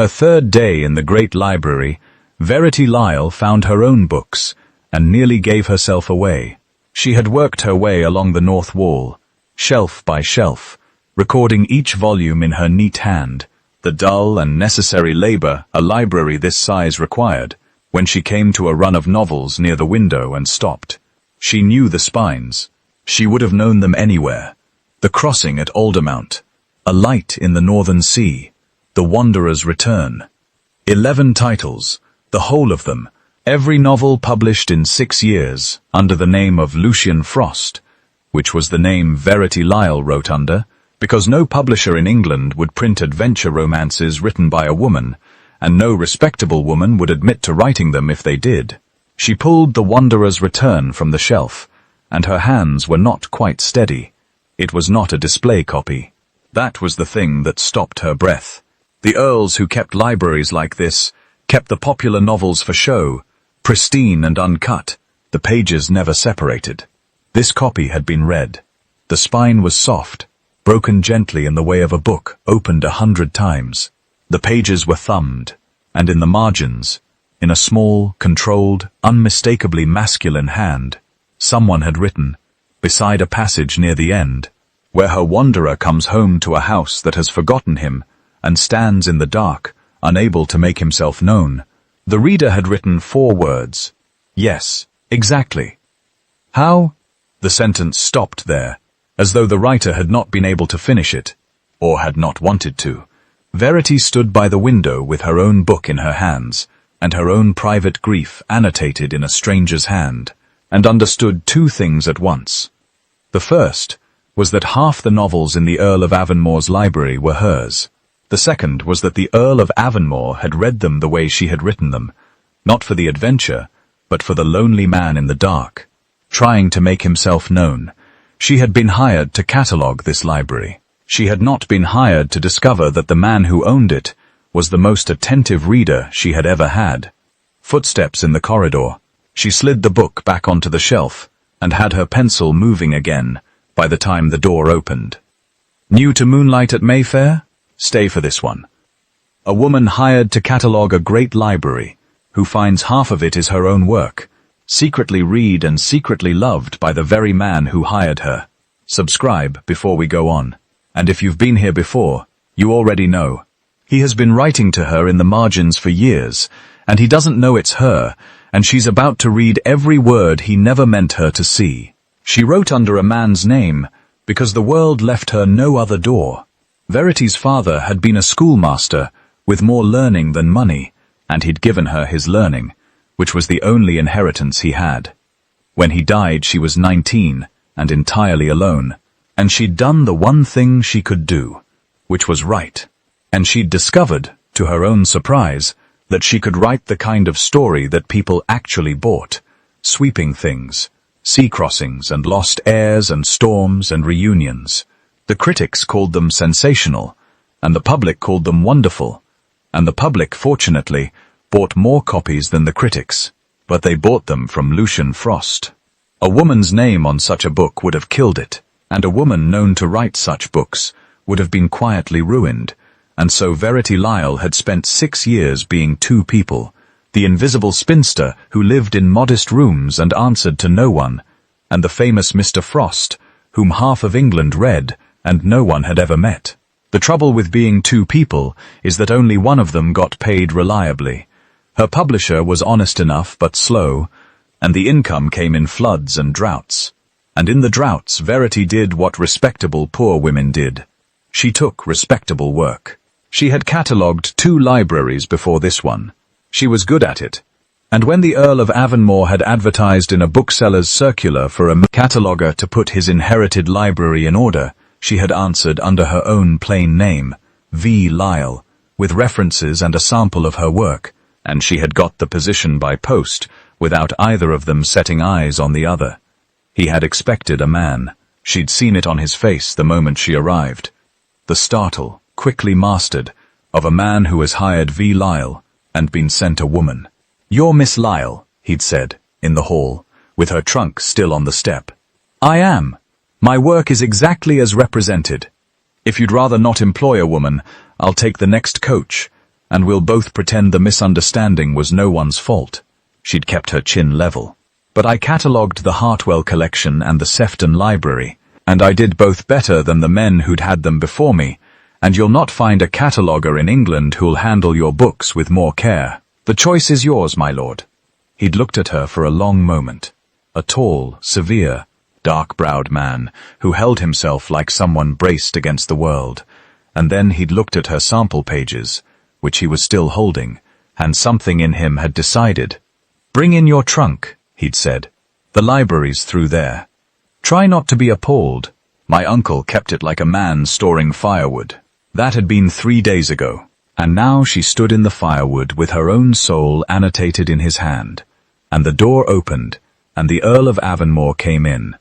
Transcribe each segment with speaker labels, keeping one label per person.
Speaker 1: her third day in the great library, Verity Lyle found her own books and nearly gave herself away. She had worked her way along the north wall, shelf by shelf, recording each volume in her neat hand, the dull and necessary labor a library this size required, when she came to a run of novels near the window and stopped. She knew the spines. She would have known them anywhere. The Crossing at Aldermount, A Light in the Northern Sea, The Wanderer's Return. 11 titles, the whole of them, every novel published in 6 years, under the name of Lucian Frost, which was the name Verity Lyle wrote under, because no publisher in England would print adventure romances written by a woman, and no respectable woman would admit to writing them if they did. She pulled The Wanderer's Return from the shelf, and her hands were not quite steady. It was not a display copy. That was the thing that stopped her breath. The earls who kept libraries like this kept the popular novels for show, pristine and uncut, the pages never separated. This copy had been read. The spine was soft, broken gently in the way of a book opened 100 times. The pages were thumbed, and in the margins, in a small, controlled, unmistakably masculine hand, someone had written, beside a passage near the end, where her wanderer comes home to a house that has forgotten him and stands in the dark, unable to make himself known. The reader had written 4 words. Yes, exactly. How? The sentence stopped there, as though the writer had not been able to finish it, or had not wanted to. Verity stood by the window with her own book in her hands, and her own private grief annotated in a stranger's hand, and understood 2 things at once. The first was that half the novels in the Earl of Avonmore's library were hers. The second was that the Earl of Avonmore had read them the way she had written them, not for the adventure, but for the lonely man in the dark, trying to make himself known. She had been hired to catalogue this library. She had not been hired to discover that the man who owned it was the most attentive reader she had ever had. Footsteps in the corridor. She slid the book back onto the shelf and had her pencil moving again by the time the door opened. New to Moonlight at Mayfair? Stay for this one. A woman hired to catalogue a great library, who finds half of it is her own work, secretly read and secretly loved by the very man who hired her. Subscribe before we go on. And if you've been here before, you already know. He has been writing to her in the margins for years, and he doesn't know it's her, and she's about to read every word he never meant her to see. She wrote under a man's name, because the world left her no other door. Verity's father had been a schoolmaster, with more learning than money, and he'd given her his learning, which was the only inheritance he had. When he died, she was 19, and entirely alone, and she'd done the one thing she could do, which was write. And she'd discovered, to her own surprise, that she could write the kind of story that people actually bought, sweeping things, sea crossings and lost heirs and storms and reunions. The critics called them sensational, and the public called them wonderful, and the public, fortunately, bought more copies than the critics, but they bought them from Lucian Frost. A woman's name on such a book would have killed it, and a woman known to write such books would have been quietly ruined, and so Verity Lyle had spent 6 years being 2 people, the invisible spinster who lived in modest rooms and answered to no one, and the famous Mr. Frost, whom half of England read and no one had ever met. The trouble with being 2 people is that only one of them got paid reliably. Her publisher was honest enough but slow, and the income came in floods and droughts. And in the droughts, Verity did what respectable poor women did. She took respectable work. She had catalogued 2 libraries before this one. She was good at it. And when the Earl of Avonmore had advertised in a bookseller's circular for a cataloguer to put his inherited library in order, she had answered under her own plain name, V. Lyle, with references and a sample of her work, and she had got the position by post, without either of them setting eyes on the other. He had expected a man. She'd seen it on his face the moment she arrived. The startle, quickly mastered, of a man who has hired V. Lyle and been sent a woman. "You're Miss Lyle," he'd said, in the hall, with her trunk still on the step. "I am. My work is exactly as represented. If you'd rather not employ a woman, I'll take the next coach. and we'll both pretend the misunderstanding was no one's fault. She'd kept her chin level. But I catalogued the Hartwell collection and the Sefton Library, and I did both better than the men who'd had them before me, and you'll not find a cataloguer in England who'll handle your books with more care. The choice is yours, my lord. He'd looked at her for a long moment. A tall, severe, dark-browed man who held himself like someone braced against the world. And then he'd looked at her sample pages, which he was still holding, and something in him had decided. "Bring in your trunk," he'd said. "The library's through there. Try not to be appalled." My uncle kept it like a man storing firewood. That had been 3 days ago, and now she stood in the firewood with her own soul annotated in his hand. And the door opened, and the Earl of Avonmore came in.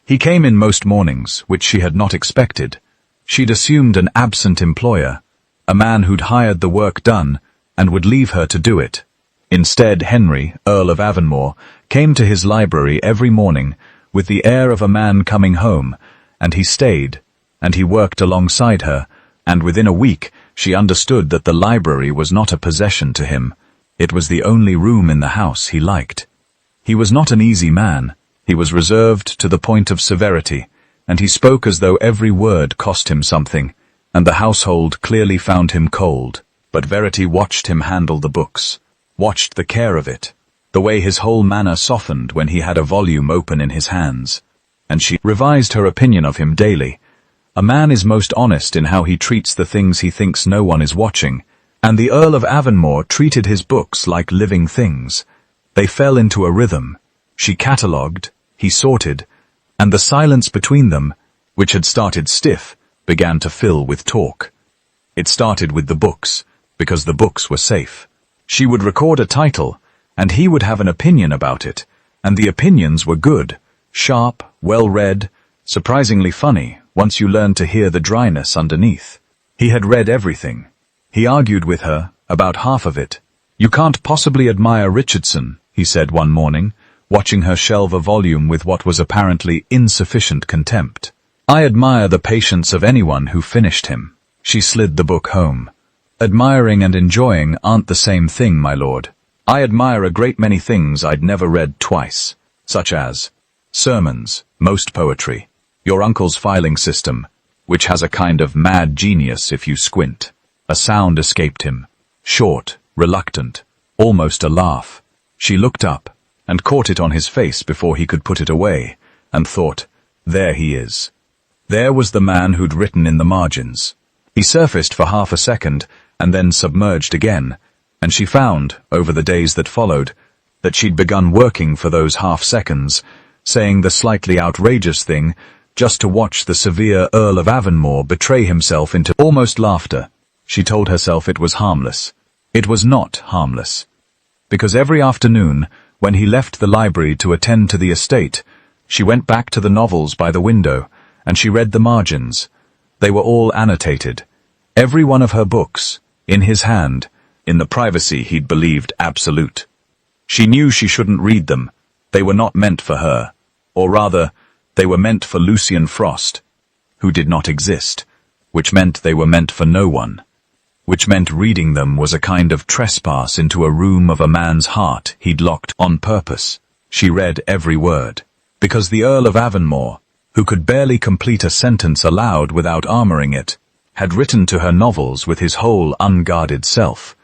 Speaker 1: He came in most mornings, which she had not expected. She'd assumed an absent employer, a man who'd hired the work done, and would leave her to do it. Instead, Henry, Earl of Avonmore, came to his library every morning with the air of a man coming home, and he stayed, and he worked alongside her, and within a week she understood that the library was not a possession to him. It was the only room in the house he liked. He was not an easy man. He was reserved to the point of severity, and he spoke as though every word cost him something, and the household clearly found him cold. But Verity watched him handle the books, watched the care of it, the way his whole manner softened when he had a volume open in his hands, and she revised her opinion of him daily. A man is most honest in how he treats the things he thinks no one is watching, and the Earl of Avonmore treated his books like living things. They fell into a rhythm. She catalogued, he sorted, and the silence between them, which had started stiff, began to fill with talk. It started with the books, because the books were safe. She would record a title, and he would have an opinion about it, and the opinions were good, sharp, well-read, surprisingly funny, once you learned to hear the dryness underneath. He had read everything. He argued with her, about half of it. "You can't possibly admire Richardson," he said one morning, watching her shelve a volume with what was apparently insufficient contempt. "I admire the patience of anyone who finished him." She slid the book home. "Admiring and enjoying aren't the same thing, my lord. I admire a great many things I'd never read twice, such as sermons, most poetry, your uncle's filing system, which has a kind of mad genius if you squint." A sound escaped him, short, reluctant, almost a laugh. She looked up, and caught it on his face before he could put it away, and thought, there he is. There was the man who'd written in the margins. He surfaced for half a second, and then submerged again, and she found, over the days that followed, that she'd begun working for those half seconds, saying the slightly outrageous thing, just to watch the severe Earl of Avonmore betray himself into almost laughter. She told herself it was harmless. It was not harmless. Because every afternoon, when he left the library to attend to the estate, she went back to the novels by the window, and she read the margins. They were all annotated. Every one of her books, in his hand, in the privacy he'd believed absolute. She knew she shouldn't read them. They were not meant for her. Or rather, they were meant for Lucian Frost, who did not exist, which meant they were meant for no one. Which meant reading them was a kind of trespass into a room of a man's heart he'd locked on purpose. She read every word, because the Earl of Avonmore, who could barely complete a sentence aloud without armoring it, had written to her novels with his whole unguarded self.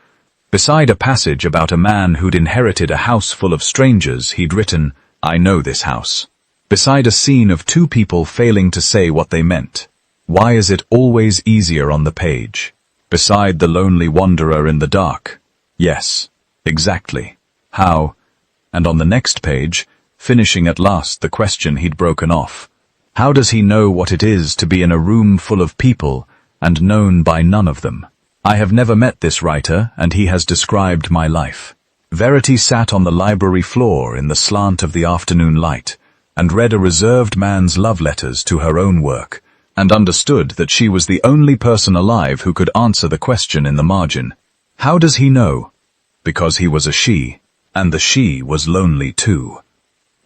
Speaker 1: Beside a passage about a man who'd inherited a house full of strangers, he'd written, "I know this house." Beside a scene of two people failing to say what they meant. Why is it always easier on the page? Beside the lonely wanderer in the dark. Yes, exactly. How? And on the next page, finishing at last the question he'd broken off. How does he know what it is to be in a room full of people and known by none of them? I have never met this writer, and he has described my life. Verity sat on the library floor in the slant of the afternoon light, and read a reserved man's love letters to her own work, and understood that she was the only person alive who could answer the question in the margin. How does he know? Because he was a she, and the she was lonely too,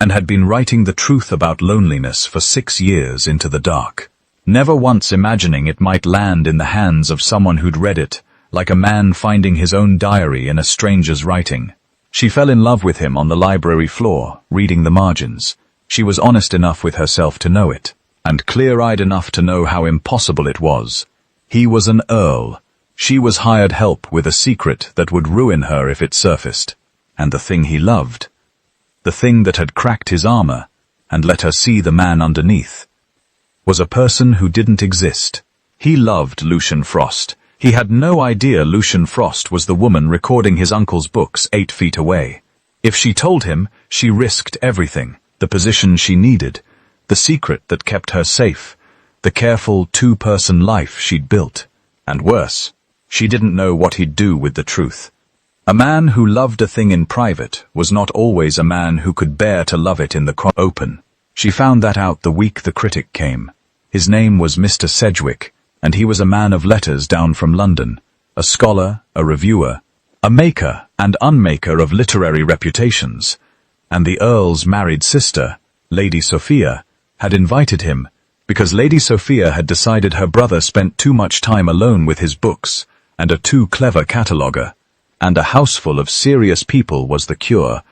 Speaker 1: and had been writing the truth about loneliness for 6 years into the dark, never once imagining it might land in the hands of someone who'd read it like a man finding his own diary in a stranger's writing. She fell in love with him on the library floor, reading the margins. She was honest enough with herself to know it, and clear-eyed enough to know how impossible it was. He was an earl. She was hired help with a secret that would ruin her if it surfaced. And the thing he loved, the thing that had cracked his armor and let her see the man underneath, was a person who didn't exist. He loved Lucian Frost. He had no idea Lucian Frost was the woman recording his uncle's books 8 feet away. If she told him, she risked everything, the position she needed, the secret that kept her safe, the careful two-person life she'd built. And worse, she didn't know what he'd do with the truth. A man who loved a thing in private was not always a man who could bear to love it in the open. She found that out the week the critic came. His name was Mr. Sedgwick, and he was a man of letters down from London, a scholar, a reviewer, a maker and unmaker of literary reputations. And the Earl's married sister, Lady Sophia, had invited him because Lady Sophia had decided her brother spent too much time alone with his books and a too clever cataloguer, and a houseful of serious people was the cure.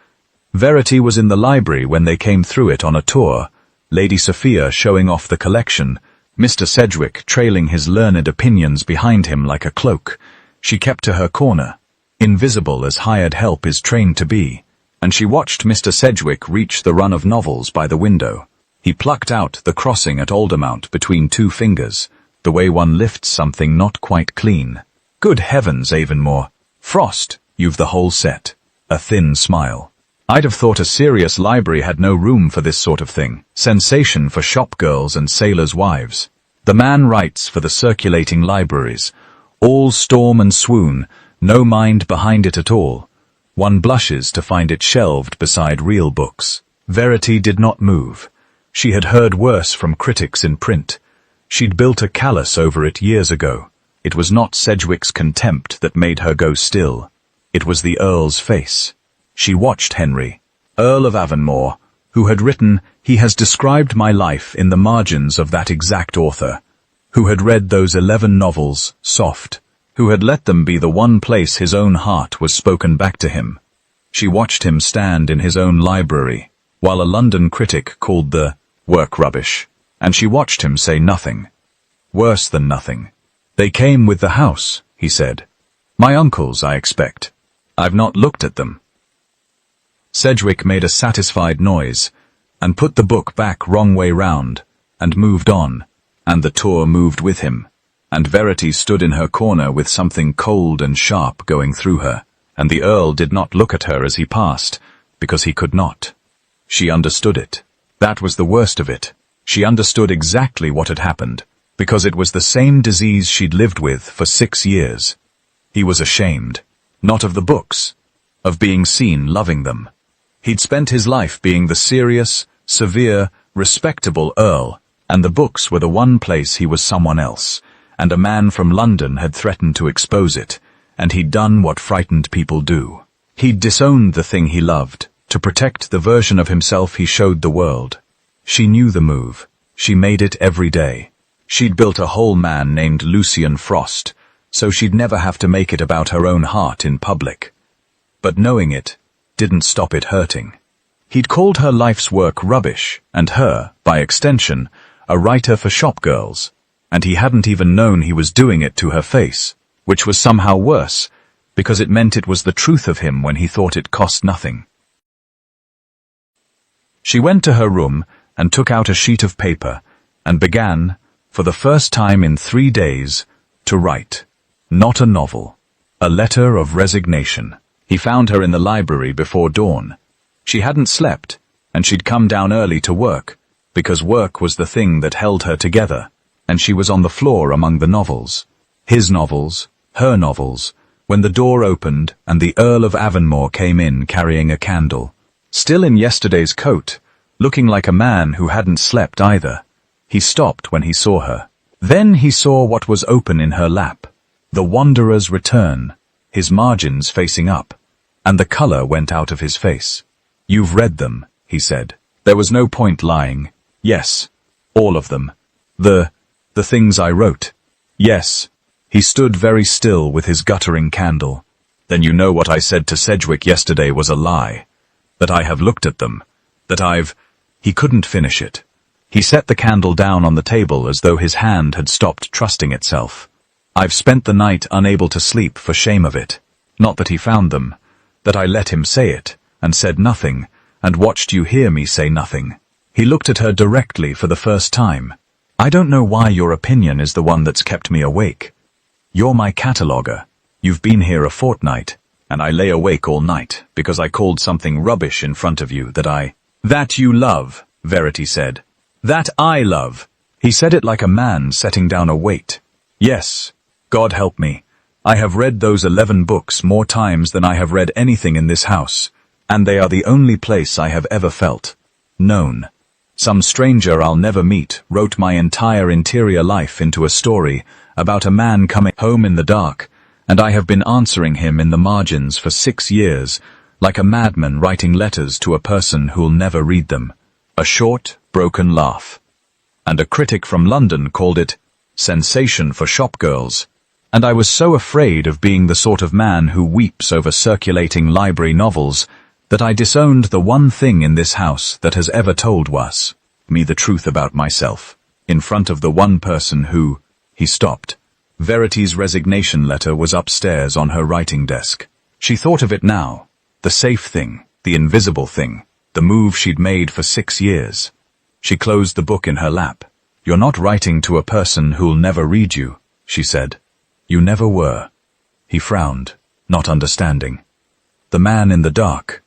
Speaker 1: Verity was in the library when they came through it on a tour, Lady Sophia showing off the collection, Mr. Sedgwick trailing his learned opinions behind him like a cloak. She kept to her corner, invisible as hired help is trained to be, and she watched Mr. Sedgwick reach the run of novels by the window. He plucked out The Crossing at Aldermount between 2 fingers, the way one lifts something not quite clean. Good heavens, Avonmore. Frost, you've the whole set. A thin smile. I'd have thought a serious library had no room for this sort of thing. Sensation for shop girls and sailors' wives. The man writes for the circulating libraries. All storm and swoon, no mind behind it at all. One blushes to find it shelved beside real books. Verity did not move. She had heard worse from critics in print. She'd built a callus over it years ago. It was not Sedgwick's contempt that made her go still. It was the Earl's face. She watched Henry, Earl of Avonmore, who had written, "He has described my life in the margins of that exact author," who had read those 11 novels, soft, who had let them be the one place his own heart was spoken back to him. She watched him stand in his own library, while a London critic called the work rubbish, and she watched him say nothing. Worse than nothing. "They came with the house," he said. "My uncle's, I expect. I've not looked at them." Sedgwick made a satisfied noise, and put the book back wrong way round, and moved on, and the tour moved with him, and Verity stood in her corner with something cold and sharp going through her, and the Earl did not look at her as he passed, because he could not. She understood it. That was the worst of it. She understood exactly what had happened, because it was the same disease she'd lived with for 6 years. He was ashamed, not of the books, of being seen loving them. He'd spent his life being the serious, severe, respectable Earl, and the books were the one place he was someone else, and a man from London had threatened to expose it, and he'd done what frightened people do. He'd disowned the thing he loved, to protect the version of himself he showed the world. She knew the move. She made it every day. She'd built a whole man named Lucian Frost, so she'd never have to make it about her own heart in public. But knowing it didn't stop it hurting. He'd called her life's work rubbish, and her, by extension, a writer for shop girls, and he hadn't even known he was doing it to her face, which was somehow worse, because it meant it was the truth of him when he thought it cost nothing. She went to her room and took out a sheet of paper, and began, for the first time in 3 days, to write. Not a novel. A letter of resignation. He found her in the library before dawn. She hadn't slept, and she'd come down early to work, because work was the thing that held her together, and she was on the floor among the novels. His novels, her novels, when the door opened and the Earl of Avonmore came in carrying a candle. Still in yesterday's coat, looking like a man who hadn't slept either. He stopped when he saw her. Then he saw what was open in her lap. The Wanderer's Return, his margins facing up, and the colour went out of his face. "You've read them," he said. There was no point lying. "Yes, all of them. The things I wrote." "Yes, He stood very still with his guttering candle. Then you know what I said to Sedgwick yesterday was a lie. That I have looked at them. That I've... He couldn't finish it. He set the candle down on the table as though his hand had stopped trusting itself. I've spent the night unable to sleep for shame of it. Not that he found them. That I let him say it, and said nothing, and watched you hear me say nothing. He looked at her directly for the first time. I don't know why your opinion is the one that's kept me awake. You're my cataloguer. You've been here a fortnight, and I lay awake all night, because I called something rubbish in front of you that you love, Verity said. That I love. He said it like a man setting down a weight. Yes, God help me. I have read those 11 books more times than I have read anything in this house, and they are the only place I have ever felt known. Some stranger I'll never meet wrote my entire interior life into a story about a man coming home in the dark, and I have been answering him in the margins for 6 years, like a madman writing letters to a person who'll never read them. A short, broken laugh. And a critic from London called it sensation for shopgirls. And I was so afraid of being the sort of man who weeps over circulating library novels that I disowned the one thing in this house that has ever told me the truth about myself, in front of the one person who... He stopped. Verity's resignation letter was upstairs on her writing desk. She thought of it now. The safe thing, the invisible thing, the move she'd made for 6 years. She closed the book in her lap. You're not writing to a person who'll never read you, she said. You never were. He frowned, not understanding. The man in the dark,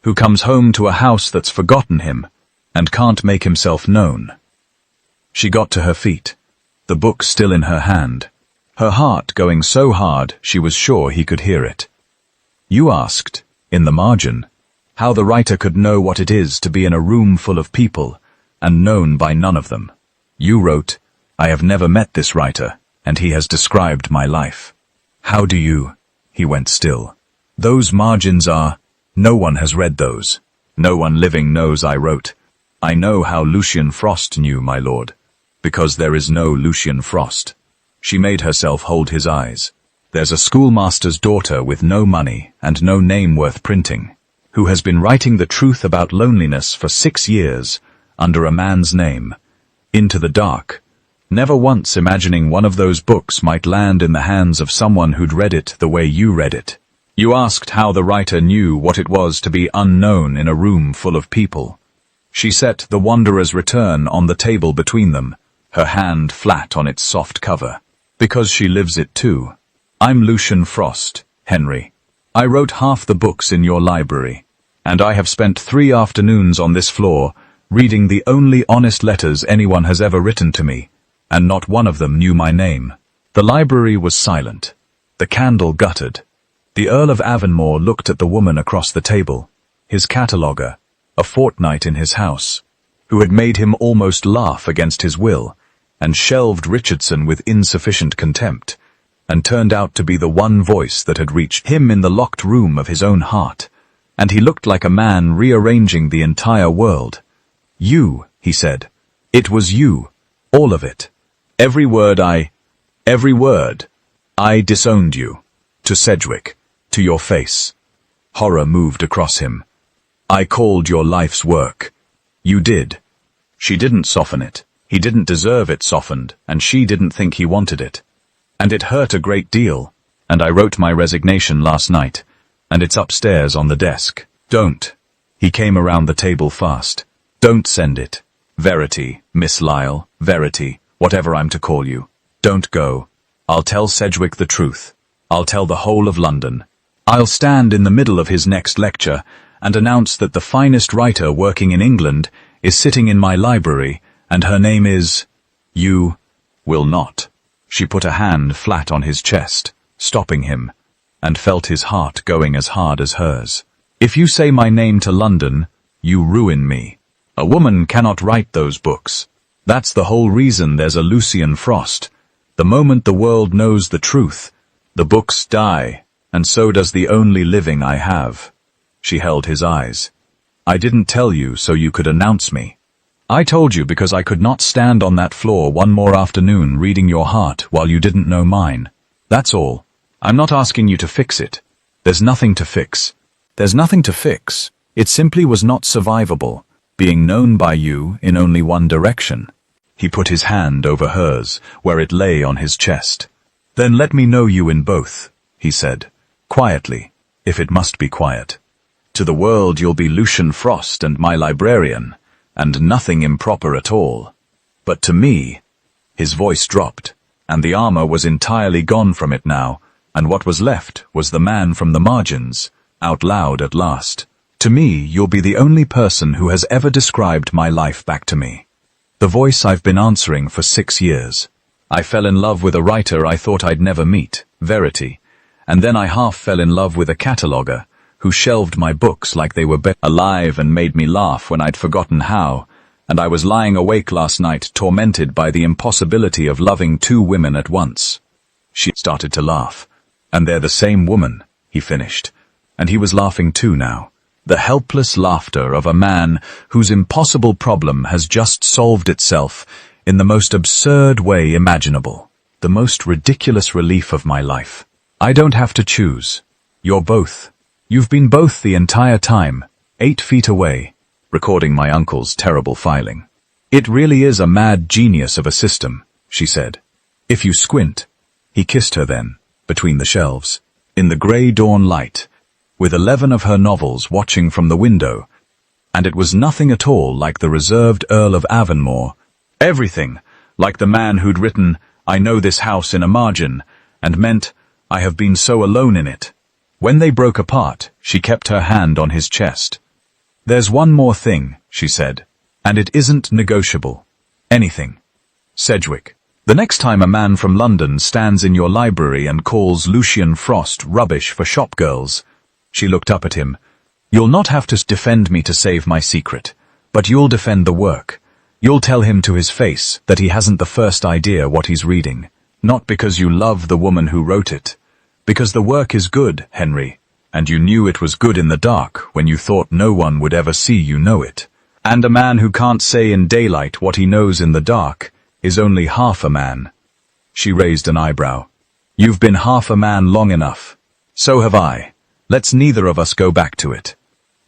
Speaker 1: who comes home to a house that's forgotten him and can't make himself known. She got to her feet, the book still in her hand, her heart going so hard she was sure he could hear it. You asked, in the margin, how the writer could know what it is to be in a room full of people and known by none of them. You wrote, I have never met this writer, and he has described my life. How do you... He went still. Those margins are... No one has read those. No one living knows I wrote. I know how Lucian Frost knew, my lord, because there is no Lucian Frost. She made herself hold his eyes. There's a schoolmaster's daughter with no money and no name worth printing, who has been writing the truth about loneliness for 6 years, under a man's name, into the dark, never once imagining one of those books might land in the hands of someone who'd read it the way you read it. You asked how the writer knew what it was to be unknown in a room full of people. She set The Wanderer's Return on the table between them, her hand flat on its soft cover. Because she lives it too. I'm Lucian Frost, Henry. I wrote half the books in your library, and I have spent 3 afternoons on this floor reading the only honest letters anyone has ever written to me, and not one of them knew my name. The library was silent. The candle guttered. The Earl of Avonmore looked at the woman across the table, his cataloguer, a fortnight in his house, who had made him almost laugh against his will, and shelved Richardson with insufficient contempt, and turned out to be the one voice that had reached him in the locked room of his own heart, and he looked like a man rearranging the entire world. You, he said. It was you. All of it. Every word I disowned you. To Sedgwick. To your face. Horror moved across him. I called your life's work. You did. She didn't soften it. He didn't deserve it softened, and she didn't think he wanted it. And it hurt a great deal, and I wrote my resignation last night, and it's upstairs on the desk. Don't. He came around the table fast. Don't send it. Verity, Miss Lyle, Verity, whatever I'm to call you. Don't go. I'll tell Sedgwick the truth. I'll tell the whole of London. I'll stand in the middle of his next lecture and announce that the finest writer working in England is sitting in my library, and her name is... You will not. She put a hand flat on his chest, stopping him, and felt his heart going as hard as hers. If you say my name to London, you ruin me. A woman cannot write those books. That's the whole reason there's a Lucian Frost. The moment the world knows the truth, the books die, and so does the only living I have. She held his eyes. I didn't tell you so you could announce me. I told you because I could not stand on that floor one more afternoon reading your heart while you didn't know mine. That's all. I'm not asking you to fix it. There's nothing to fix. There's nothing to fix. It simply was not survivable, being known by you in only one direction. He put his hand over hers, where it lay on his chest. Then let me know you in both, he said, quietly, if it must be quiet. To the world you'll be Lucian Frost and my librarian, and nothing improper at all. But to me, his voice dropped, and the armor was entirely gone from it now, and what was left was the man from the margins, out loud at last. To me, you'll be the only person who has ever described my life back to me. The voice I've been answering for 6 years. I fell in love with a writer I thought I'd never meet, Verity, and then I half fell in love with a cataloger, who shelved my books like they were alive and made me laugh when I'd forgotten how, and I was lying awake last night tormented by the impossibility of loving 2 women at once. She started to laugh. And they're the same woman, he finished, and he was laughing too now. The helpless laughter of a man whose impossible problem has just solved itself in the most absurd way imaginable. The most ridiculous relief of my life. I don't have to choose. You're both. You've been both the entire time, 8 feet away, recording my uncle's terrible filing. It really is a mad genius of a system, she said. If you squint. He kissed her then, between the shelves, in the grey dawn light, with 11 of her novels watching from the window, and it was nothing at all like the reserved Earl of Avonmore. Everything, like the man who'd written, I know this house in a margin, and meant, I have been so alone in it. When they broke apart, she kept her hand on his chest. There's one more thing, she said, and it isn't negotiable. Anything. Sedgwick. The next time a man from London stands in your library and calls Lucian Frost rubbish for shopgirls, she looked up at him, you'll not have to defend me to save my secret, but you'll defend the work. You'll tell him to his face that he hasn't the first idea what he's reading, not because you love the woman who wrote it. Because the work is good, Henry, and you knew it was good in the dark when you thought no one would ever see you know it. And a man who can't say in daylight what he knows in the dark is only half a man. She raised an eyebrow. You've been half a man long enough. So have I. Let's neither of us go back to it.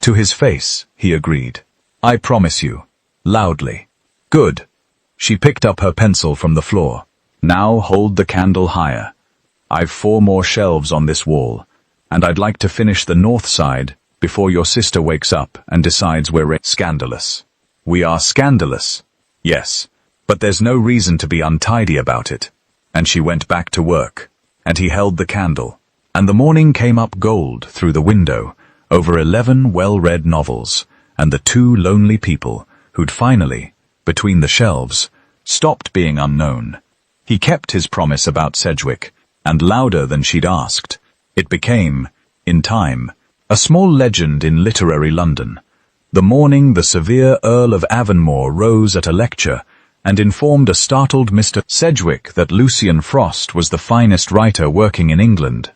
Speaker 1: To his face, he agreed. I promise you. Loudly. Good. She picked up her pencil from the floor. Now hold the candle higher. I've 4 more shelves on this wall, and I'd like to finish the north side before your sister wakes up and decides we're scandalous. We are scandalous. Yes, but there's no reason to be untidy about it. And she went back to work, and he held the candle, and the morning came up gold through the window over 11 well-read novels, and the 2 lonely people who'd finally, between the shelves, stopped being unknown. He kept his promise about Sedgwick, and louder than she'd asked. It became, in time, a small legend in literary London. The morning the severe Earl of Avonmore rose at a lecture and informed a startled Mr. Sedgwick that Lucian Frost was the finest writer working in England,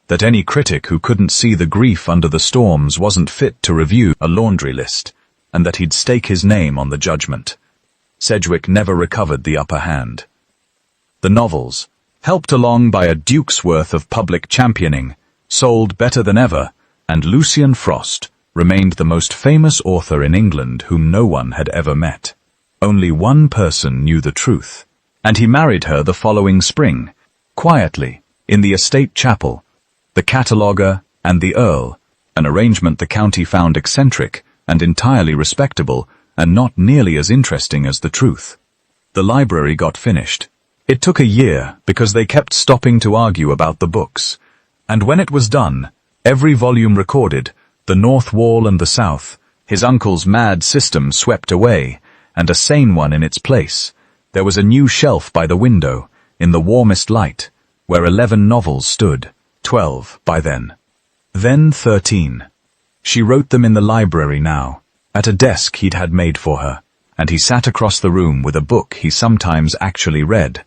Speaker 1: that any critic who couldn't see the grief under the storms wasn't fit to review a laundry list, and that he'd stake his name on the judgment. Sedgwick never recovered the upper hand. The novels, helped along by a duke's worth of public championing, sold better than ever, and Lucian Frost remained the most famous author in England whom no one had ever met. Only one person knew the truth, and he married her the following spring, quietly, in the estate chapel, the cataloguer and the Earl, an arrangement the county found eccentric and entirely respectable and not nearly as interesting as the truth. The library got finished. It took a year because they kept stopping to argue about the books, and when it was done, every volume recorded, the north wall and the south, his uncle's mad system swept away, and a sane one in its place. There was a new shelf by the window, in the warmest light, where 11 novels stood, 12 by then. Then 13. She wrote them in the library now, at a desk he'd had made for her, and he sat across the room with a book he sometimes actually read,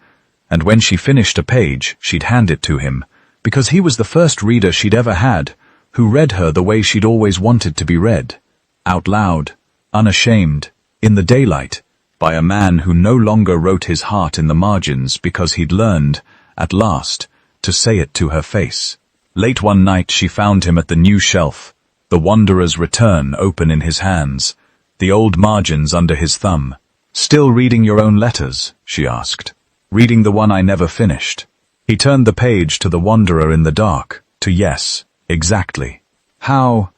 Speaker 1: and when she finished a page, she'd hand it to him, because he was the first reader she'd ever had, who read her the way she'd always wanted to be read, out loud, unashamed, in the daylight, by a man who no longer wrote his heart in the margins because he'd learned, at last, to say it to her face. Late one night she found him at the new shelf, the Wanderer's Return open in his hands, the old margins under his thumb. "Still reading your own letters?" she asked. "Reading the one I never finished." He turned the page to the Wanderer in the dark, to yes, exactly. "How?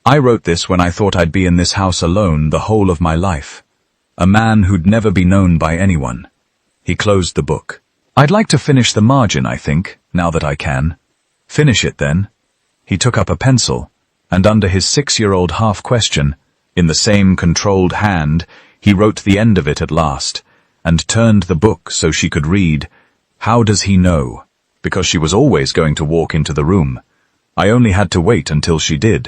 Speaker 1: I wrote this when I thought I'd be in this house alone the whole of my life. A man who'd never be known by anyone." He closed the book. "I'd like to finish the margin, I think, now that I can." "Finish it, then." He took up a pencil, and under his 6-year-old half-question, in the same controlled hand, he wrote the end of it at last, and turned the book so she could read, "How does he know?" Because she was always going to walk into the room. I only had to wait until she did.